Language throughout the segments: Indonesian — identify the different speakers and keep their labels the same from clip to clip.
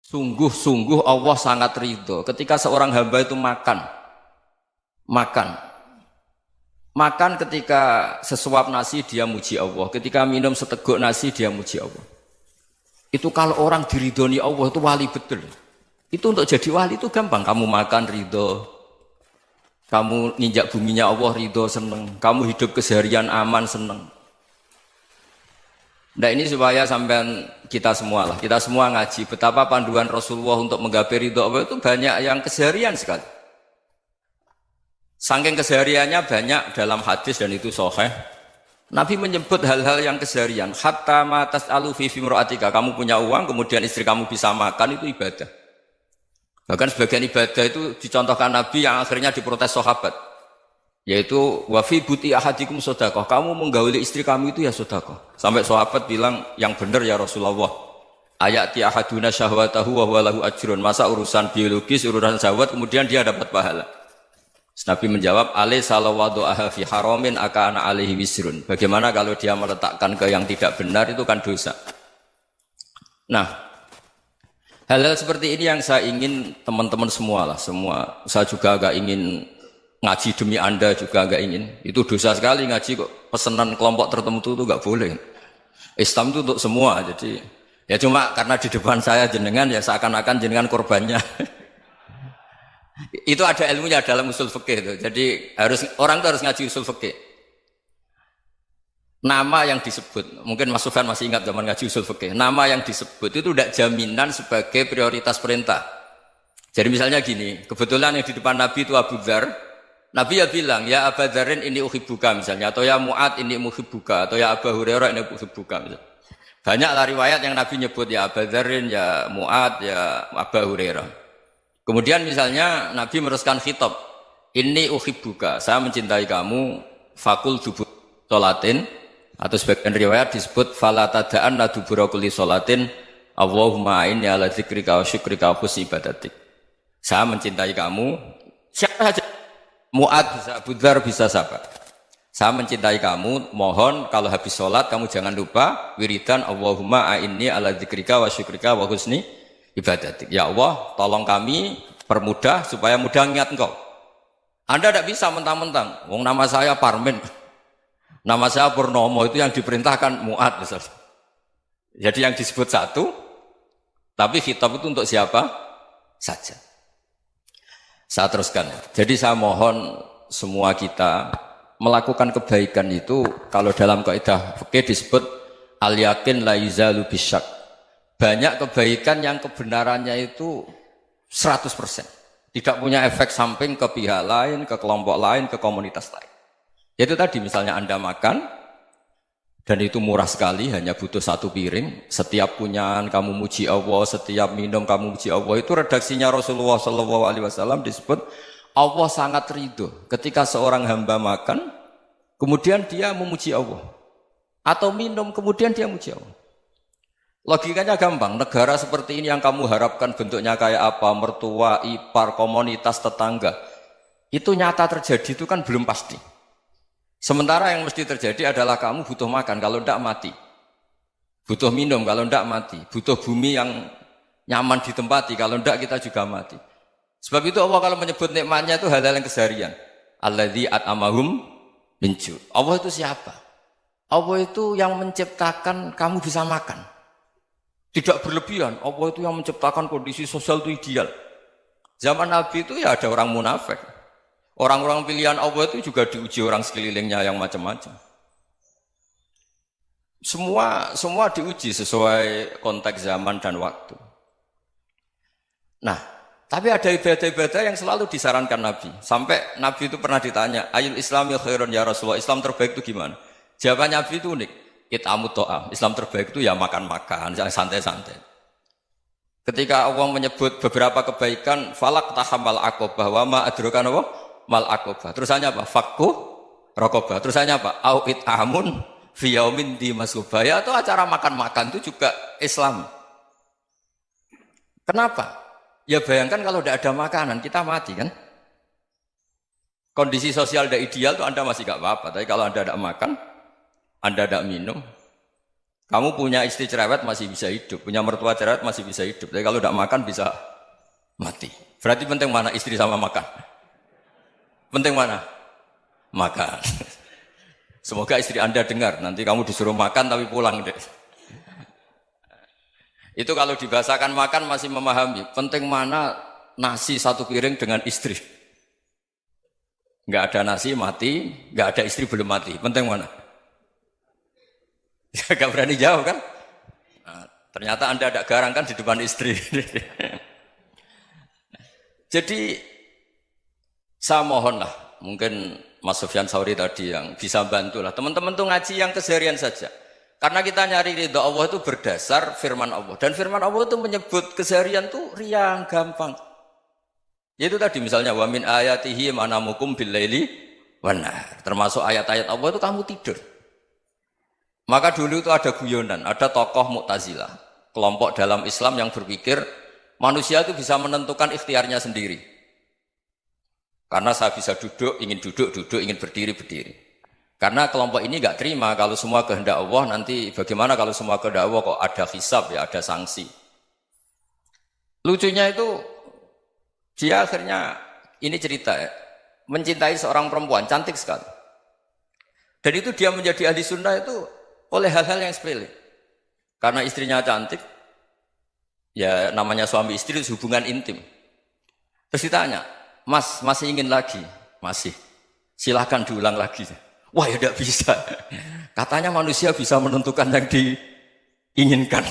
Speaker 1: Sungguh-sungguh Allah sangat ridho ketika seorang hamba itu makan. Makan ketika sesuap nasi dia muji Allah, ketika minum seteguk nasi dia muji Allah. Itu kalau orang diridhoni Allah itu wali betul. Itu untuk jadi wali itu gampang. Kamu makan ridho, kamu ninjak buminya Allah ridho seneng, kamu hidup keseharian aman seneng. Nah ini supaya sampai kita semua ngaji betapa panduan Rasulullah untuk menggapai ridho Allah itu banyak yang keseharian sekali. Saking kesehariannya banyak dalam hadis dan itu sahih. Nabi menyebut hal-hal yang keseharian. Hatta ma tas'alu fi imra'atika. Kamu punya uang, kemudian istri kamu bisa makan, itu ibadah. Bahkan sebagian ibadah itu dicontohkan Nabi yang akhirnya diprotes sahabat. Yaitu wa fi buti ahadikum sedekah. Kamu menggauli istri kamu itu ya sedekah. Sampai sahabat bilang yang benar ya Rasulullah. Ayati ahaduna syahwatahu wa huwa lahu ajrun. Masa urusan biologis, urusan syahwat kemudian dia dapat pahala. Nabi menjawab, alaysa lawadu'aha fi haramin akana alaihi wisrun. Bagaimana kalau dia meletakkan ke yang tidak benar, itu kan dosa. Nah, hal-hal seperti ini yang saya ingin teman-teman semua. Saya juga agak ingin ngaji demi Anda juga agak ingin. Itu dosa sekali ngaji kok, pesanan kelompok tertentu itu enggak boleh. Islam itu untuk semua, jadi ya cuma karena di depan saya jenengan ya seakan-akan jenengan korbannya. Itu ada ilmunya dalam usul fikih itu. Jadi orang itu harus ngaji usul fikih. Nama yang disebut, mungkin Mas Sufyan masih ingat zaman ngaji usul fikih. Nama yang disebut itu tidak jaminan sebagai prioritas perintah. Jadi misalnya gini, kebetulan yang di depan Nabi itu Abu Dzar. Nabi ya bilang, ya Abu Dzarin ini uhibbuka misalnya, atau ya Mu'ad ini muhibbuka, atau ya Abu Hurairah ini uhibbuka misalnya. Banyaklah riwayat yang Nabi nyebut ya Abu Dzarin, ya Mu'ad, ya Abu Hurairah. Kemudian misalnya Nabi meneruskan khitab, ini uhibbuka, saya mencintai kamu, fakul dubur sholatin, atau sebagian riwayat disebut falatadaan la dubura kulli sholatin, Allahumma inni ala dzikrika wa syukrika wa husni ibadatik. Saya mencintai kamu, siapa saja, Mu'ad bisa, Abu Dzar bisa siapa. Saya mencintai kamu, mohon kalau habis sholat kamu jangan lupa wiridan Allahumma inni ala dzikrika wa syukrika wa husni ibadatik. Ya Allah, tolong kami permudah supaya mudah ingat Engkau. Anda tidak bisa mentang-mentang, wong nama saya Parmin, nama saya Purnomo, itu yang diperintahkan Mu'ad misalnya. Jadi yang disebut satu, tapi khitab itu untuk siapa saja. Saya teruskan. Jadi saya mohon semua kita melakukan kebaikan itu, kalau dalam kaidah fikih disebut al-yakin la yuzalu bisyak. Banyak kebaikan yang kebenarannya itu 100%. Tidak punya efek samping ke pihak lain, ke kelompok lain, ke komunitas lain. Itu tadi misalnya Anda makan, dan itu murah sekali, hanya butuh satu piring. Setiap punyaan kamu muji Allah, setiap minum kamu muji Allah. Itu redaksinya Rasulullah SAW disebut, Allah sangat ridho ketika seorang hamba makan, kemudian dia memuji Allah. Atau minum, kemudian dia muji Allah. Logikanya gampang, negara seperti ini yang kamu harapkan bentuknya kayak apa, mertua, ipar, komunitas, tetangga, itu nyata terjadi itu kan belum pasti. Sementara yang mesti terjadi adalah kamu butuh makan, kalau tidak mati. Butuh minum, kalau tidak mati. Butuh bumi yang nyaman ditempati, kalau tidak kita juga mati. Sebab itu Allah kalau menyebut nikmatnya itu hal-hal yang keseharian. Alladzi at'amahum min ju'. Allah itu siapa? Allah itu yang menciptakan kamu bisa makan. Tidak berlebihan, Allah itu yang menciptakan kondisi sosial itu ideal. Zaman Nabi itu ya ada orang munafik. Orang-orang pilihan Allah itu juga diuji orang sekelilingnya yang macam-macam. Semua diuji sesuai konteks zaman dan waktu. Nah, tapi ada ibadah-ibadah yang selalu disarankan Nabi. Sampai Nabi itu pernah ditanya, ayul islami khairun ya Rasulullah, Islam terbaik itu gimana? Jawaban Nabi itu unik. It'amut to'am. Islam terbaik itu ya makan-makan, santai-santai. Ketika Allah menyebut beberapa kebaikan, falak tahamal akobah, wa ma adrokan apa? Mal akobah. Terusannya apa? Fakku rokobah. Terusannya apa? Au it'amun fiyaumin di masubaya. Atau acara makan-makan itu juga Islam. Kenapa? Ya bayangkan kalau tidak ada makanan, kita mati kan? Kondisi sosial tidak ideal itu Anda masih gak apa-apa. Tapi kalau Anda tidak makan, Anda tidak minum, Kamu punya istri cerewet masih bisa hidup, punya mertua cerewet masih bisa hidup. Tapi kalau tidak makan bisa mati. Berarti penting mana istri sama makan? Penting mana? Makan. Semoga istri Anda dengar, nanti kamu disuruh makan tapi pulang deh. Itu kalau dibahasakan makan masih memahami. Penting mana nasi satu piring dengan istri. Nggak ada nasi mati, nggak ada istri belum mati. Penting mana? Gak berani jawab kan? Nah, ternyata Anda ada garang kan di depan istri. Jadi saya mohonlah, mungkin Mas Sufyan Sauri tadi yang bisa bantulah. Teman-teman tuh ngaji yang keseharian saja. Karena kita nyari ridha Allah itu berdasar firman Allah. Dan firman Allah itu menyebut keseharian tuh riang, gampang. Yaitu tadi misalnya wa min ayatihi manamukum bil laili wan nahar. Termasuk ayat-ayat Allah itu kamu tidur. Maka dulu itu ada guyonan, ada tokoh Mu'tazilah, kelompok dalam Islam yang berpikir manusia itu bisa menentukan ikhtiarnya sendiri. Karena saya bisa duduk, ingin berdiri, berdiri. Karena kelompok ini nggak terima kalau semua kehendak Allah, nanti bagaimana kalau semua kehendak Allah kok ada hisab ya, ada sanksi. Lucunya itu dia akhirnya, ini cerita ya, mencintai seorang perempuan, cantik sekali. Dan itu dia menjadi ahli sunnah itu oleh hal-hal yang sepele. Karena istrinya cantik, ya namanya suami istri itu hubungan intim. Terus ditanya, Mas, masih ingin lagi? Masih. Silahkan diulang lagi. Wah ya tidak bisa. Katanya manusia bisa menentukan yang diinginkan.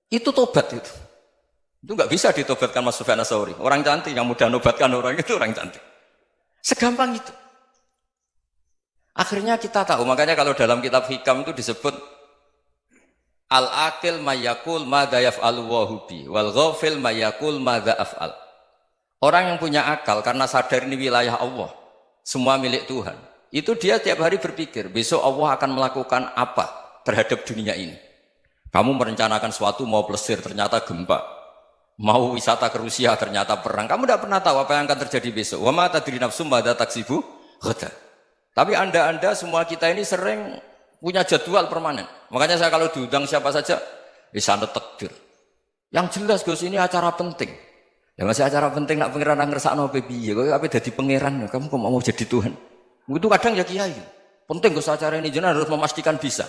Speaker 1: Itu tobat itu. Itu nggak bisa ditobatkan Mas Sufyan Ats-Tsauri. Orang cantik yang mudah nobatkan orang itu orang cantik. Segampang itu. Akhirnya kita tahu, makanya kalau dalam kitab Hikam itu disebut al-aqil mayyakul madza yaf'alu wa hubi wal ghafil mayyakul madza af'al. Orang yang punya akal karena sadar ini wilayah Allah, semua milik Tuhan. Itu dia tiap hari berpikir, besok Allah akan melakukan apa terhadap dunia ini. Kamu merencanakan sesuatu mau plesir, ternyata gempa. Mau wisata ke Rusia, ternyata perang. Kamu tidak pernah tahu apa yang akan terjadi besok. Wa ma tadri nafsum madza taksibu ghadan. Tapi anda semua kita ini sering punya jadwal permanen. Makanya saya kalau diundang siapa saja, sana takdir. Yang jelas Gus ini acara penting. Ya masih acara penting nak pangeran ngersakno piye? Kowe ape dadi pangeran? Kamu kok mau jadi Tuhan? Itu kadang ya kiai. Penting Gus acara ini jenengan harus memastikan bisa.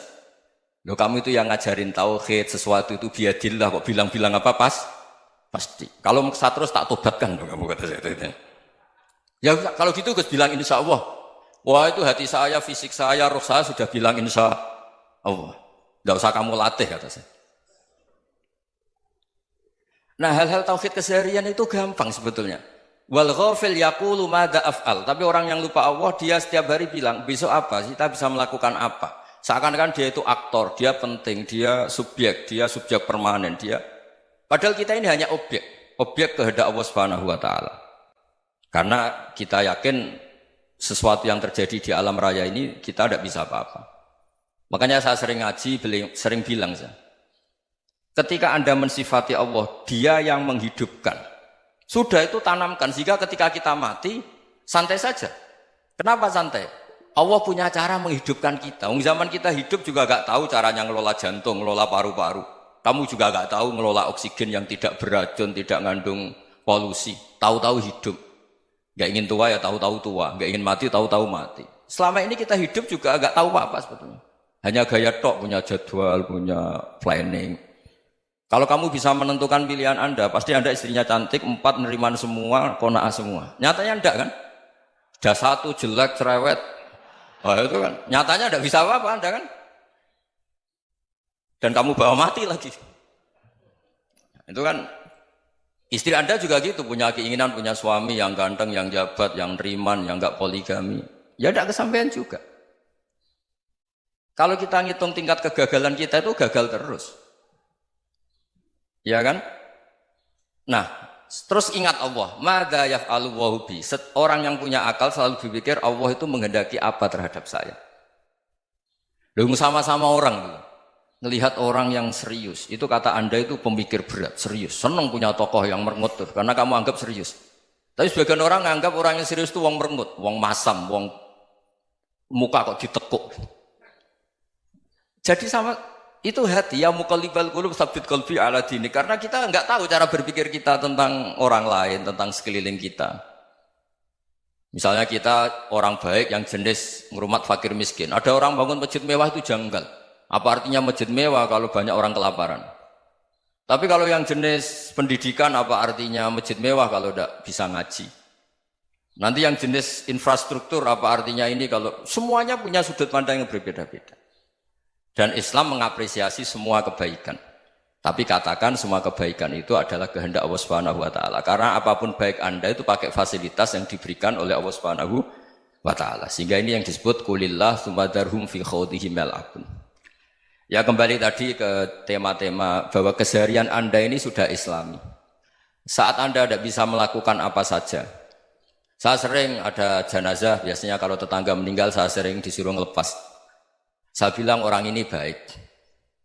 Speaker 1: Loh kamu itu yang ngajarin tauhid, sesuatu itu biadillah kok bilang-bilang apa pasti. Kalau saya terus tak tobatkan kamu kata saya. Ya kalau gitu Gus bilang insya Allah. Wah itu hati saya, fisik saya, roh saya sudah bilang insya Allah. Tidak usah kamu latih kata saya. Nah hal-hal tauhid keseharian itu gampang sebetulnya. Wal ghafil yaqulu madza af'al. Tapi orang yang lupa Allah dia setiap hari bilang besok apa? Kita bisa melakukan apa? Seakan-akan dia itu aktor, dia penting, dia subjek permanen, dia. Padahal kita ini hanya objek kehendak Allah Subhanahu wa taala. Karena kita yakin sesuatu yang terjadi di alam raya ini kita tidak bisa apa-apa. Makanya saya sering ngaji, sering bilang saya. Ketika Anda mensifati Allah, Dia yang menghidupkan. Sudah itu tanamkan sehingga ketika kita mati santai saja. Kenapa santai? Allah punya cara menghidupkan kita. Zaman kita hidup juga gak tahu caranya ngelola jantung, ngelola paru-paru. Kamu juga gak tahu ngelola oksigen yang tidak beracun, tidak mengandung polusi. Tahu-tahu hidup. Gak ingin tua ya tahu-tahu tua, gak ingin mati tahu-tahu mati. Selama ini kita hidup juga gak tahu apa sebetulnya. Hanya gaya tok, punya jadwal, punya planning. Kalau kamu bisa menentukan pilihan Anda, pasti Anda istrinya cantik, 4 neriman semua, qanaah semua. Nyatanya enggak kan? Ada 1 jelek, cerewet. Wah itu kan, nyatanya enggak bisa apa-apa Anda kan? Dan kamu bawa mati lagi. Itu kan, istri Anda juga gitu, punya keinginan, punya suami yang ganteng, yang jabat, yang neriman, yang enggak poligami. Ya enggak kesampaian juga. Kalau kita ngitung tingkat kegagalan kita itu gagal terus. Ya kan? Nah, terus ingat Allah, madza yaf'alu wa bi. Orang yang punya akal selalu berpikir Allah itu menghendaki apa terhadap saya. Lalu sama-sama orang melihat orang yang serius. Itu kata Anda itu pemikir berat, serius. Senang punya tokoh yang merengut tuh, karena kamu anggap serius. Tapi sebagian orang anggap orang yang serius itu wong merengut, wong masam, wong muka kok ditekuk. Jadi sama itu hati ya muqallibal qulub tsabbit qalbi ala dini, karena kita enggak tahu cara berpikir kita tentang orang lain, tentang sekeliling kita. Misalnya kita orang baik yang jenis ngurmat fakir miskin. Ada orang bangun masjid mewah itu janggal. Apa artinya masjid mewah kalau banyak orang kelaparan? Tapi kalau yang jenis pendidikan, apa artinya masjid mewah kalau tidak bisa ngaji? Nanti yang jenis infrastruktur, apa artinya ini kalau semuanya punya sudut pandang yang berbeda-beda. Dan Islam mengapresiasi semua kebaikan. Tapi katakan semua kebaikan itu adalah kehendak Allah Subhanahu wa taala. Karena apapun baik Anda itu pakai fasilitas yang diberikan oleh Allah Subhanahu wa taala. Sehingga ini yang disebut qulillah tsumma darhum fi khawdihim yal'abun. Ya kembali tadi ke tema-tema bahwa keseharian Anda ini sudah Islami. Saat Anda tidak bisa melakukan apa saja. Saya sering ada jenazah, biasanya kalau tetangga meninggal saya sering disuruh ngelepas. Saya bilang orang ini baik.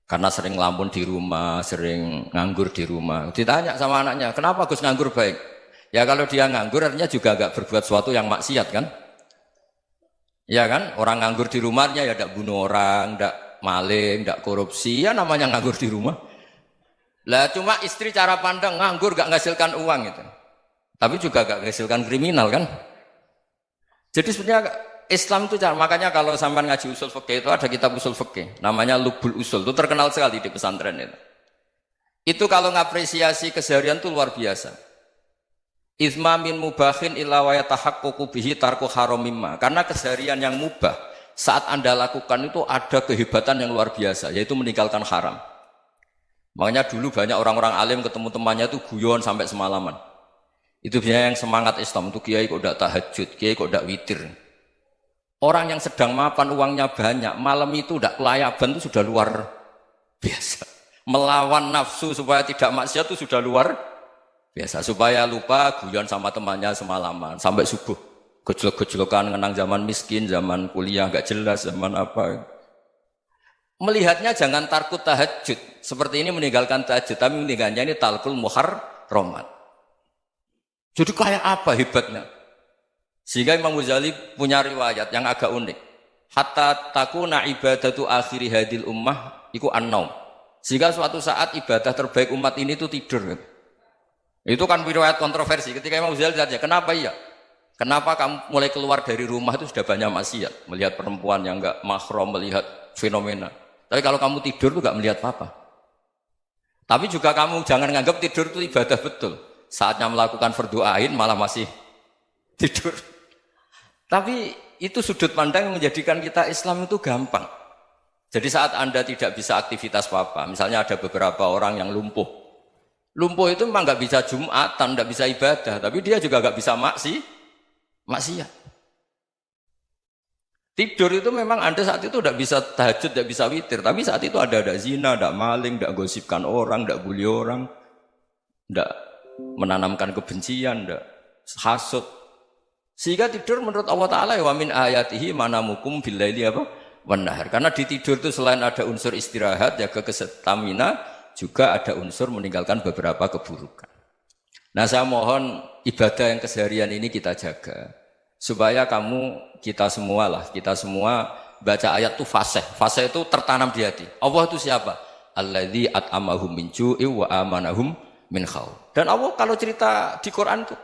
Speaker 1: Karena sering ngelamun di rumah, sering nganggur di rumah. Ditanya sama anaknya, kenapa Gus nganggur baik? Ya kalau dia nganggur artinya juga agak berbuat sesuatu yang maksiat kan? Ya kan? Orang nganggur di rumahnya ya tidak bunuh orang, tidak maling, tidak korupsi, ya namanya nganggur di rumah. Lah cuma istri cara pandang nganggur gak menghasilkan uang itu. Tapi juga gak menghasilkan kriminal kan. Jadi sebenarnya Islam itu cara, makanya kalau sampai ngaji usul fikih itu ada kitab usul fikih namanya Lubul Usul, itu terkenal sekali di pesantren itu. Itu kalau ngapresiasi keseharian itu luar biasa. Izma min mubahin illa wa yatahaqqaqu bihi tarku haramimma. Karena keseharian yang mubah saat Anda lakukan itu ada kehebatan yang luar biasa, yaitu meninggalkan haram. Makanya dulu banyak orang-orang alim ketemu temannya itu guyon sampai semalaman. Itu biasanya yang semangat Islam itu kiai kok tidak tahajud, kiai kok tidak witir. Orang yang sedang mapan uangnya banyak, malam itu tidak kelayaban itu sudah luar biasa. Melawan nafsu supaya tidak maksiat itu sudah luar biasa. Supaya lupa guyon sama temannya semalaman sampai subuh. Gejolak-gejolokan ngenang zaman miskin, zaman kuliah nggak jelas, zaman apa. Melihatnya jangan takut tahajud. Seperti ini meninggalkan tahajud, tapi meninggalnya ini talqul muharramat. Jadi kayak apa hebatnya? Sehingga Imam Ghazali punya riwayat yang agak unik. Hatta takuna ibadatu akhiri hadil ummah iku an-naum. Sehingga suatu saat ibadah terbaik umat ini itu tidur. Itu kan riwayat kontroversi. Ketika Imam Ghazali tanya, kenapa iya? Kenapa kamu mulai keluar dari rumah itu sudah banyak maksiat? Melihat perempuan yang enggak mahram, melihat fenomena. Tapi kalau kamu tidur itu enggak melihat apa-apa. Tapi juga kamu jangan nganggap tidur itu ibadah betul. Saatnya melakukan fardhu ain malah masih tidur. Tapi itu sudut pandang yang menjadikan kita Islam itu gampang. Jadi saat Anda tidak bisa aktivitas apa-apa, misalnya ada beberapa orang yang lumpuh. Lumpuh itu memang nggak bisa Jumatan, nggak bisa ibadah, tapi dia juga nggak bisa maksiat. Tidur itu memang Anda saat itu tidak bisa tahajud, tidak bisa witir, tapi saat itu ada zina, ada maling, tidak gosipkan orang, tidak bully orang, tidak menanamkan kebencian, tidak hasud. Sehingga tidur menurut Allah Ta'ala wa min ayatihi manamukum billaili apa? Wan-nahar. Karena di tidur itu selain ada unsur istirahat, jaga kestamina, juga ada unsur meninggalkan beberapa keburukan. Nah saya mohon ibadah yang keseharian ini kita jaga. Supaya kita semua baca ayat itu fasih. Fasih itu tertanam di hati. Allah itu siapa? Alladzi at'amahum min ju'i wa amanahum min khauf. Dan Allah kalau cerita di Quran itu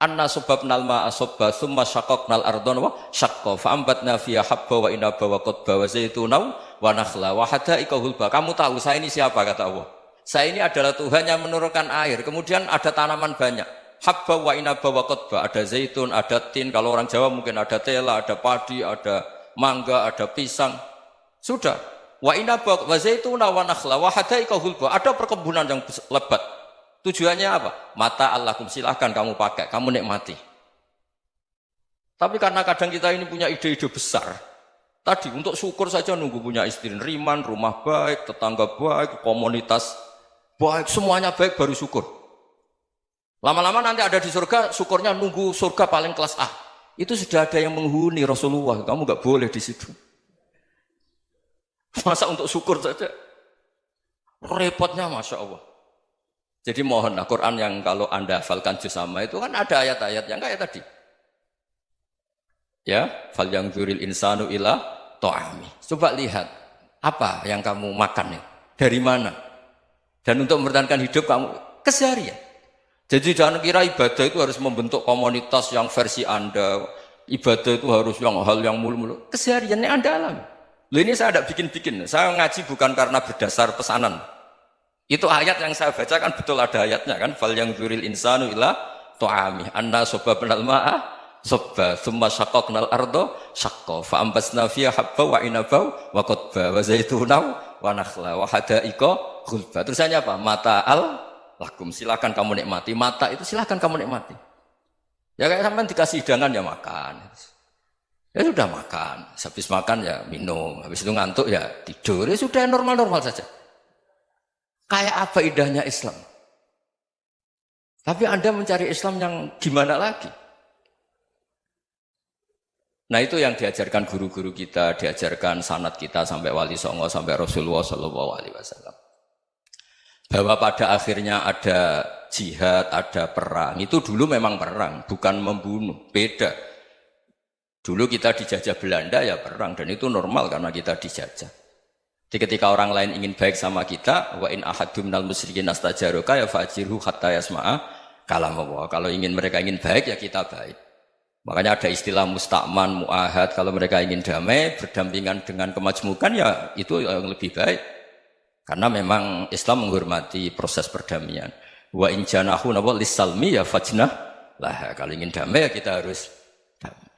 Speaker 1: anna subabnal ma'a subba thumma syaqaqnal ardha wa syaqqa fa ambatna fiha habba wa inaba wa qadba wa zaituna wa nakhla wa hada'iqa hulba. Kamu tahu saya ini siapa kata Allah? Saya ini adalah Tuhan yang menurunkan air, kemudian ada tanaman banyak. Habba wa inaba wa qadba, ada zaitun, ada tin, kalau orang Jawa mungkin ada tela, ada padi, ada mangga, ada pisang. Sudah. Wa inaba wa zaituna wa nakhla wa hada'iqa hulba. Ada perkebunan yang lebat. Tujuannya apa? Mata Allahkum, silahkan kamu pakai, kamu nikmati. Tapi karena kadang kita ini punya ide-ide besar. Tadi untuk syukur saja nunggu punya istri riman, rumah baik, tetangga baik, komunitas baik, semuanya baik baru syukur. Lama-lama nanti ada di surga, syukurnya nunggu surga paling kelas A. Itu sudah ada yang menghuni Rasulullah, kamu nggak boleh di situ. Masa untuk syukur saja? Repotnya Masya Allah. Jadi mohonlah Quran yang kalau Anda hafalkan juz sama itu kan ada ayat-ayat yang kayak tadi. Ya, fal yang dzuril insanu ila ta'ami. Coba lihat. Apa yang kamu makan ya? Dari mana? Dan untuk mempertahankan hidup kamu keseharian. Jadi jangan kira ibadah itu harus membentuk komunitas yang versi Anda. Ibadah itu harus yang hal yang mulu-mulu. Kesehariannya Anda alami. Loh ini saya tidak bikin-bikin. Saya ngaji bukan karena berdasar pesanan. Itu ayat yang saya baca kan betul ada ayatnya kan. Fal yang dzuril insanu ila tu'ami. Anna soba benal ma'ah sobba. Thumma syaqaqnal ardo syaqqa. Fa'ambasna fiya habba wa inabau wa qodba. Wa zaitunau wa nakhla. Wa hadaika khulba. Terusannya apa? Mata'al lakum. Silakan kamu nikmati. Mata itu silakan kamu nikmati. Ya kayak sampean dikasih hidangan ya makan. Ya sudah makan. Habis makan ya minum. Habis itu ngantuk ya tidur. Ya sudah normal-normal saja. Kayak apa indahnya Islam. Tapi Anda mencari Islam yang gimana lagi? Nah itu yang diajarkan guru-guru kita, diajarkan sanad kita sampai Wali Songo, sampai Rasulullah SAW. Bahwa pada akhirnya ada jihad, ada perang. Itu dulu memang perang, bukan membunuh. Beda. Dulu kita dijajah Belanda ya perang. Dan itu normal karena kita dijajah. Jadi ketika orang lain ingin baik sama kita, wa in ahadum minal musyrikin astajaroka ya fajirhu hatta yasma'a kalam Allah. Kalau mereka ingin baik ya kita baik. Makanya ada istilah mustakman, mu'ahad. Kalau mereka ingin damai, berdampingan dengan kemajmukan ya itu yang lebih baik. Karena memang Islam menghormati proses perdamaian. Wa in janahu lis-salmi ya fajnah lah. Kalau ingin damai ya kita harus damai.